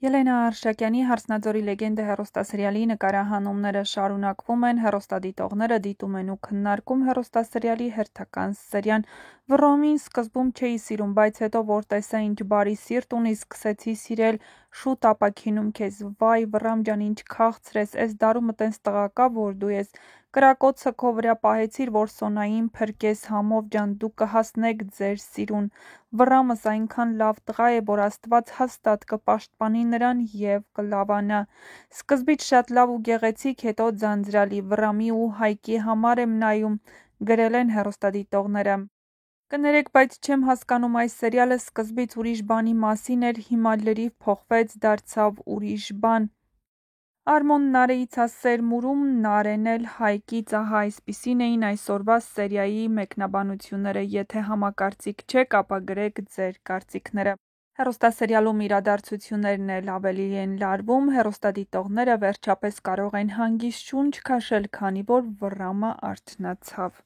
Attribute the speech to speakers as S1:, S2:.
S1: Ելենա Արշակյանի «Հարսնաձորի լեգենդը» հեռուստասերիալի նկարահանումները շարունակվում են, հեռուստադիտողները դիտում են ու քննարկում հեռուստասերիալի հերթական սերիան։ Վռոմին սկզբում չէի սիրում, բայց հետո որ տեսա ինչ բարի սիրտ ունի, սկսեցի սիրել, շուտ ապաքինում քեզ, վայ Վռամ ջան ինչ քաղցր ես, էս դարումը տենց տղա կա, որ դու ես, կրակոցը քո վրա պահեցիր, որ Սոնային փրկես, համով ջան, դու կհասնեք ձեր սիրուն, Վռամս այնքան լավ տղա է, որ Աստված հաստատ կպաշտպանի նրան և կլավանա, սկզբից շատ լավ ու գեղեցիկ, հետո ձանձրալի, Վռամի ու Հայկի համար եմ նայում, գրել են հեռուստադիտողները։ Կներեք, բայց չեմ հասկանում, այս սերիալը սկզբից ուրիշ բանի մասին էր, հիմա լրիվ փոխվեց, դարձավ ուրիշ բան։ Արմոն Նարեից ա սերմուրում, Նարեն էլ Հայկից, ահա այսպիսին էին այսօրվա սերիայի մեկնաբանությունները, եթե համակարծիք չեք, ապա գրեք ձեր կարծիքները։ Հեռուստասերիալում իրադարձություններն էլ ավելի են լարվում, հեռուստադիտողները վերջապես կարող են հանգիստ շունչ քաշել, քանի որ Վռամը արթնացավ։